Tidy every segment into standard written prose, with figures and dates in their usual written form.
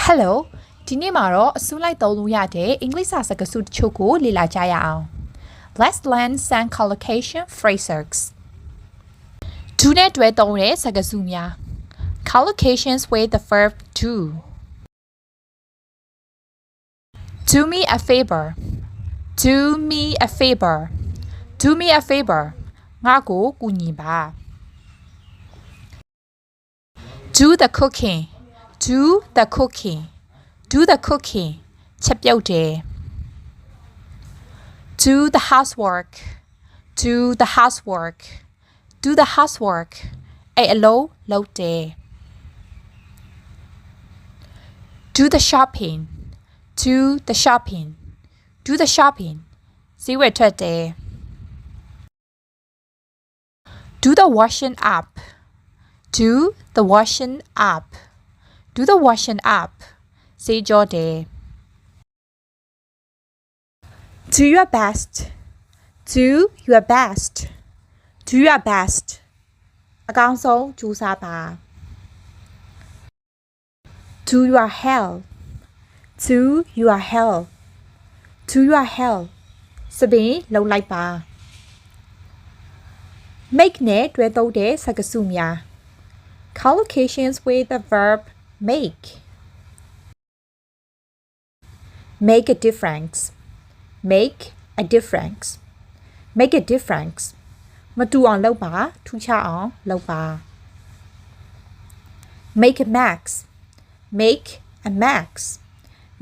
Hello ဒီနေ့မှာတော့အစုလိုက်သုံးလို့ရတဲ့အင်္ဂလိပ်စာစကားစုတချို့ကိုလေ့လာကြရအောင် Let's learn some collocation phrases ဒူနဲ့တွဲသုံးတဲ့စကားစုများ Collocations with the verb do Do me a favor Do me a favor Do me a favor ငါ့ကိုကူညီပါ Do the cooking Do the cooking Do the cooking ချက်ပြုတ်တယ် Do the housework Do the housework Do the housework အဲ့အလုပ်လုပ်တယ် Do the shopping Do the shopping Do the shopping ဈေးဝယ်ထွက်တယ် Do the washing up Do the washing up Do the washing up ဈေးကြောတယ် Do your best Do your best Do your best အကောင်းဆုံးကြိုးစားပါ Do your hell Do your hell Do your hell စပင်းလှုပ်လိုက်ပါ Make နဲ့တွဲသုံးတဲ့စကားစုများ Collocations with the verb make Make a difference Make a difference Make a difference မတူအောင်လုပ်ပါထူးခြားအောင်လုပ်ပါ Make a max Make a max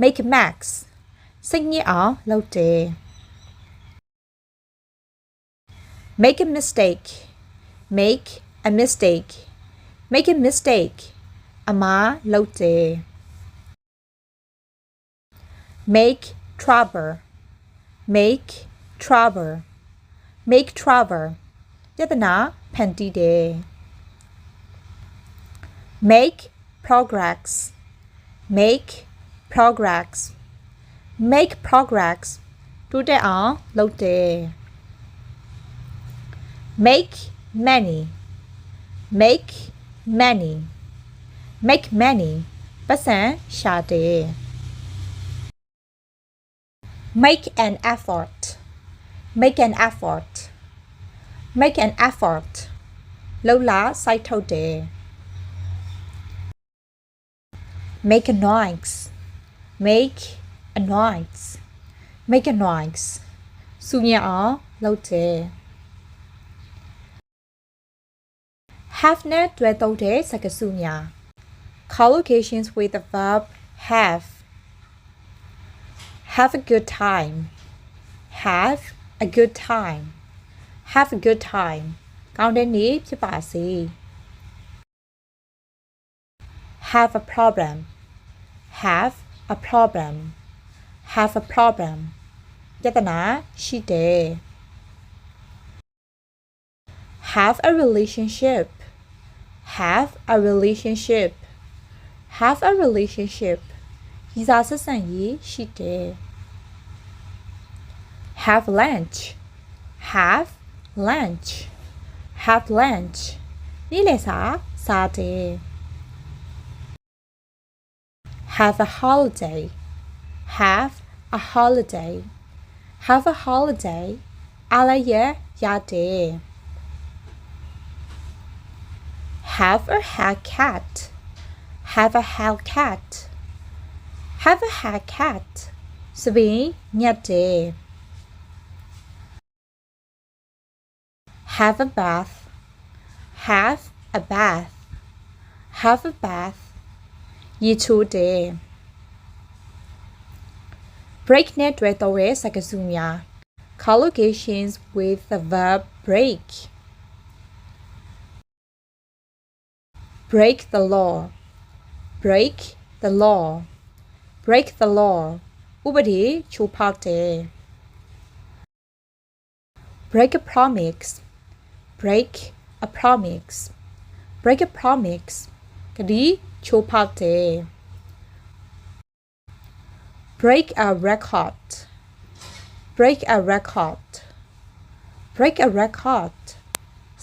Make a max စိတ်ညစ်အောင်လုပ်တယ် Make a mistake Make a mistake Make a mistake အမှားလုပ်တယ် Make trouble Make trouble Make trouble ပြဿနာဖန်တီးတယ် Make progress Make progress Make progress တိုးတက်အောင်လုပ်တယ် Make money Make money Make money ပတ်စံရှာတယ် Make an effort Make an effort Make an effort လှုပ်လာစိုက်ထုတ်တယ် Make a noise Make a noise Make a noise ဆူညံ့အောင်လုပ်တယ် Have နဲ့တွဲသုံးတဲ့စကားစုများ Collocations with the verb have Have a good time Have a good time Have a good time ကောင်းတဲ့နေ့ဖြစ်ပါစေ Have a problem Have a problem Have a problem ပြဿနာရှိတယ် Have a relationship Have a relationship Have a relationship ရည်စားဆက်ဆံရေးရှိတယ် Have lunch Have lunch Have lunch နေ့လည်စာစားတယ် Have a holiday Have a holiday Have a holiday အားလပ်ရက်ရတယ် Have a haircut Have a haircut Have a haircut စပင်းညက်တယ် Have a bath Have a bath Have a bath ရေချိုးတယ် Break နဲ့တွဲသုံးတဲ့စကားစုများ Collocations with the verb break Break the law Break the law Break the law ဥပဒေချိုးဖောက်တယ် Break a promise Break a promise Break a promise ကတိချိုးဖောက်တယ် Break a record Break a record Break a record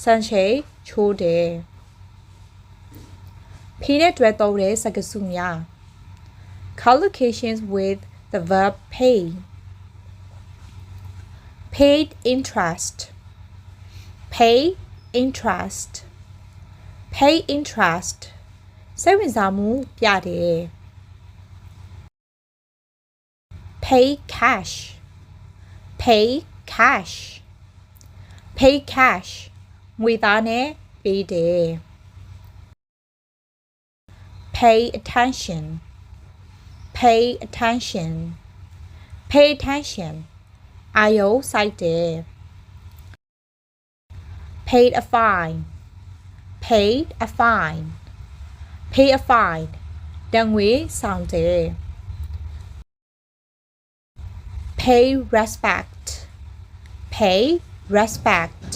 စံချိန်ချိုးတယ် P နဲ့တွဲသုံးတဲ့စကားစုများ Collocations with the verb pay. Paid interest. Pay interest. Pay interest. စိတ်ဝင်စားမှုပြတယ် Pay cash. Pay cash. Pay cash. ငွေသားနဲ့ပေးတယ် Pay attention. Pay attention. Pay attention. အာရုံစိုက်တယ် Paid a fine. Paid a fine. Pay a fine. ဒဏ်ငွေဆောင်တယ် Pay respect. Pay respect.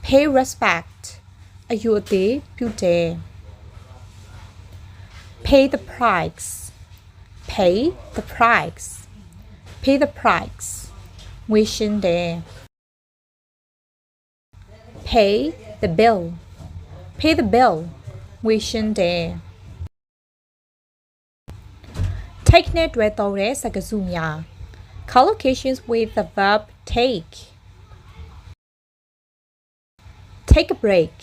Pay respect. အယူအသေးပြုတယ် Pay the price. Pay the price. Pay the price. ငွေရှင်းတယ် Pay the bill. Pay the bill. ငွေရှင်းတယ် Take နဲ့တွဲသုံးတဲ့စကားစုများ Collocations with the verb take. Take a break.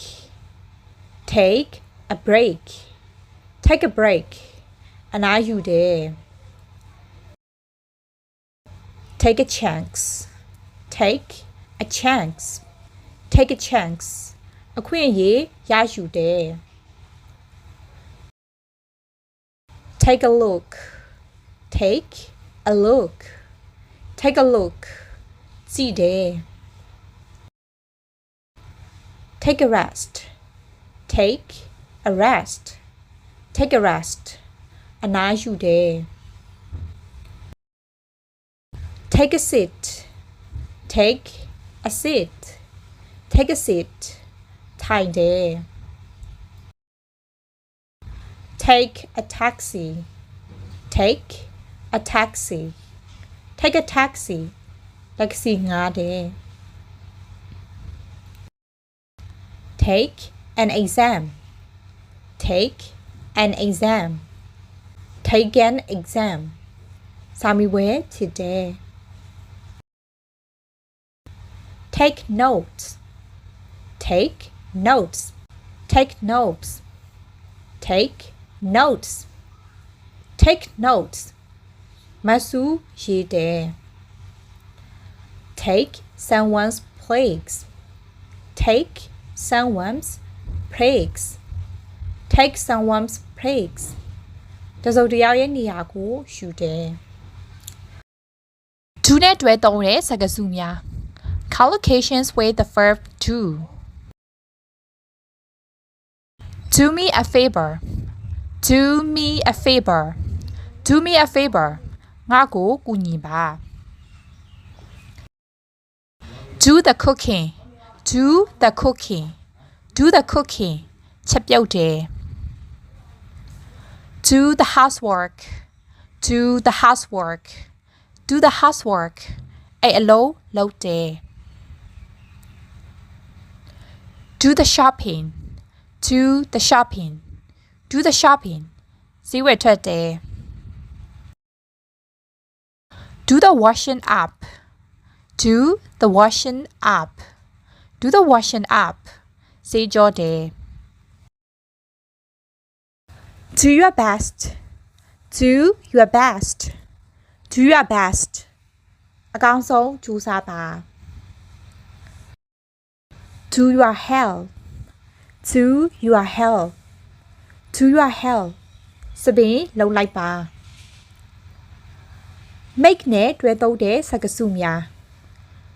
Take a break. Take a break. အနားယူတယ် Take a chance. Take a chance. Take a chance. အခွင့်အရေးရယူတယ် Take a look. Take a look. Take a look. ကြည့်တယ် Take a rest. Take a rest. Take a rest. အနားယူတယ် Take a seat. Take a seat. Take a seat. ထိုင်တယ် Take a taxi. Take a taxi. Take a taxi. တက္ကစီငှားတယ် Take an exam. Take an exam. Take an exam. စာမေးပွဲဖြစ်တယ် Take notes. Take notes. Take notes. Take notes. Take notes. မဆူရေးတယ် Take someone's place. Take someone's place. Take someone's place. တစုံတစ်ယောက်ရဲ့နေရာကိုယူတယ် Do နဲ့တွဲသုံးတဲ့စကားစုများ Collocations with the verb do. Do me a favor. Do me a favor. Do me a favor. ငါ့ကိုကူညီပါ Do the cooking. Do the cooking. Do the cooking. ချက်ပြုတ်တယ် Do the housework. Do the housework. Do the housework. အဲ့အလုပ်လုပ်တယ် Do the shopping. Do the shopping. Do the shopping. ဈေးဝယ်ထွက်တယ် Do the washing up. Do the washing up. Do the washing up. ဈေးကြောတယ် Do your best. Do your best. Do your best. အကောင်းဆုံးကြိုးစားပါ Do your help. Do your help. Do your help. စပင်းလှုပ်လိုက်ပါ Make နဲ့တွဲသုံးတဲ့စကားစုများ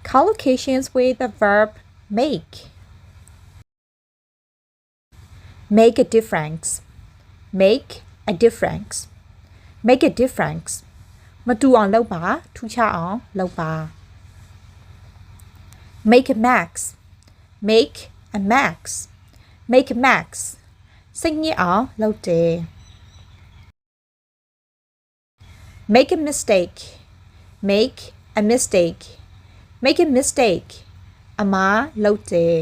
Collocations with the verb make. Make a difference. Make a difference. Make a difference. မတူအောင်လုပ်ပါထူးခြားအောင်လုပ်ပါ Make a max. Make a max. Make a max. စိတ်ညစ်အောင်လုပ်တယ် Make a mistake. Make a mistake. Make a mistake. အမှားလုပ်တယ်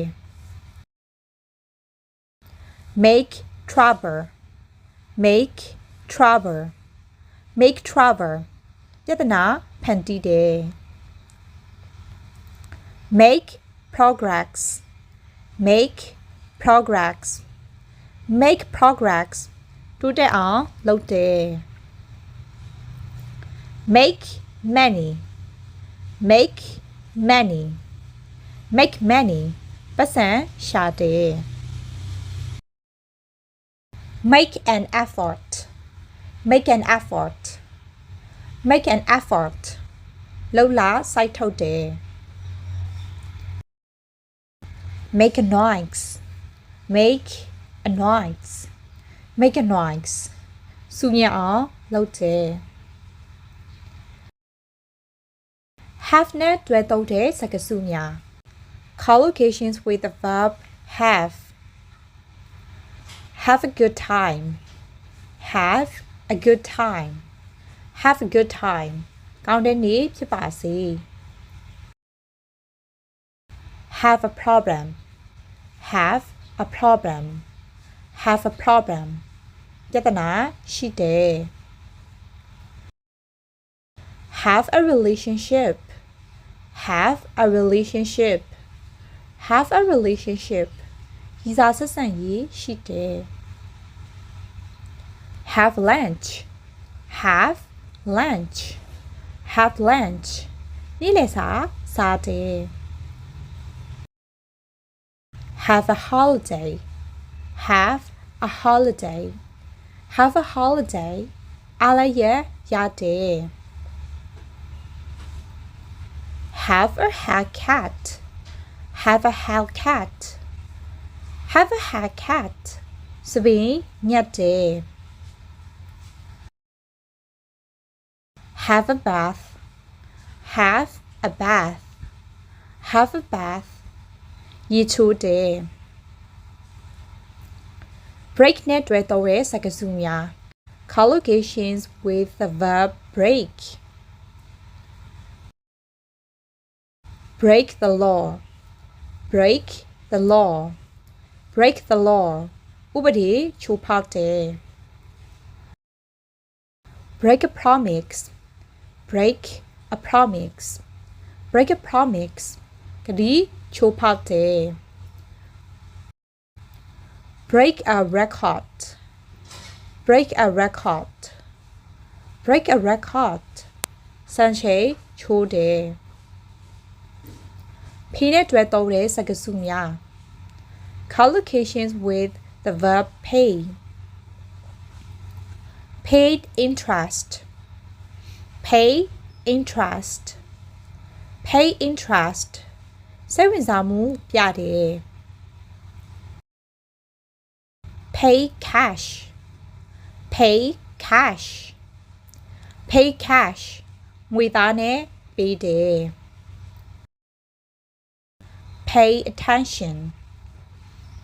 Make trouble. Make trouble. make trouble ပြဿနာဖန်တီးတယ် make progress make progress make progress တိုးတက်အောင်လုပ်တယ် make money make money make money ပတ်စံရှာတယ် make an effort make an effort make an effort လှုပ်လာစိုက်ထုတ်တယ် make a noise make a noise make a noise စူညံအောင်လုပ်တယ် have နဲ့တွဲသုံးတဲ့စကားစုများ collocations with the verb have a good time have a good time have a good time ကောင်းတဲ့နေ့ဖြစ်ပါစေ have a problem have a problem have a problem ပြဿနာရှိတယ် have a relationship have a relationship have a relationship ရည်စားဆက်ဆံရေးရှိတယ် have lunch have lunch have lunch နေ့လည်စာစားတယ် have a holiday have a holiday have a holiday အားလရရတယ် have a haircut have a haircut have a haircut စပင်းညက်တယ် have a bath have a bath have a bath ရေချိုးတယ် break နဲ့တွဲသုံးတဲ့စကားစုများ collocations with the verb break break the law break the law break the law ဥပဒေချိုးဖောက်တယ် break a promise break a promise break a promise ကတိချိုးဖောက်တယ် break a record break a record break a record စံချိန်ချိုးတယ် P နဲ့တွဲသုံးတဲ့စကားစုများ collocations with the verb pay paid interest pay interest pay interest စိတ်ဝင်စားမှုပြတယ် pay cash pay cash pay cash ငွေသားနဲ့ပေးတယ် pay attention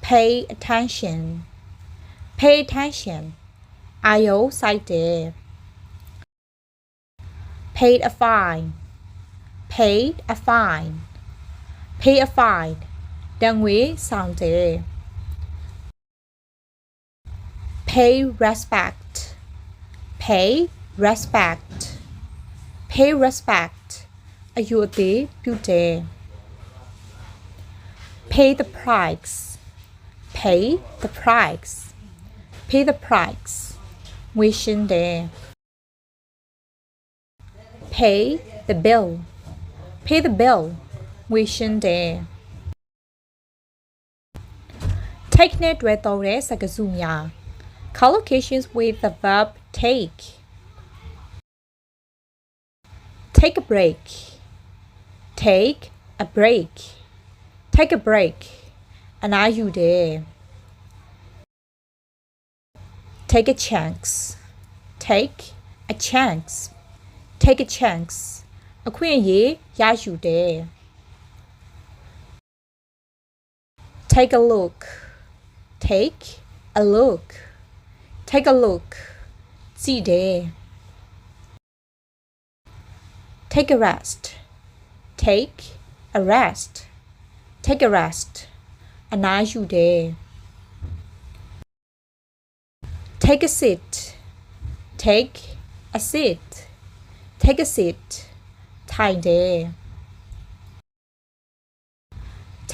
pay attention pay attention အာရုံစိုက်တယ် paid a fine paid a fine pay a fine ဒဏ်ငွေဆောင်တယ် pay respect pay respect pay respect အယူအသေးပြုတယ် pay the price pay the price pay the price ငွေရှင်းတယ် pay the bill pay the bill ငွေရှင်းတယ် take နဲ့တွဲသုံးတဲ့စကားစုများ collocations with the verb take take a break take a break take a break အနားယူတယ် take a chance take a chance take a chance အခွင့်အရေးရယူတယ် take a look take a look take a look ကြည့်တယ် take a rest take a rest take a rest အနားယူတယ် take a seat take a a seat take a seat ထိုင်တယ်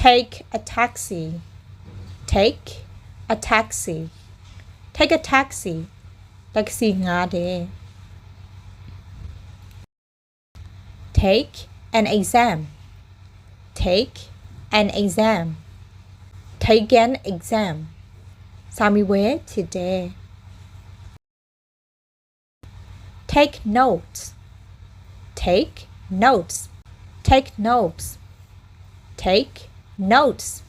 take a taxi take a taxi take a taxi တက္ကစီငှားတယ် take an exam take an exam take an exam စာမေးပွဲဖြစ်တယ် take notes take notes take notes take notes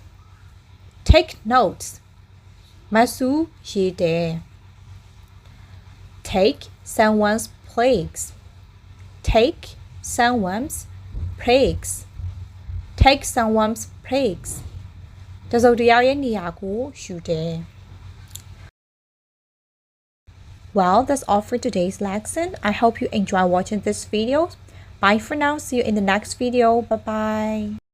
take notes မဆူရေးတယ် take someone's place take someone's place take someone's place တစုံတစ်ယောက်ရဲ့နေရာကိုယူတယ် Well, that's all for today's lesson. I hope you enjoy watching this video. Bye for now. See you in the next video. Bye-bye.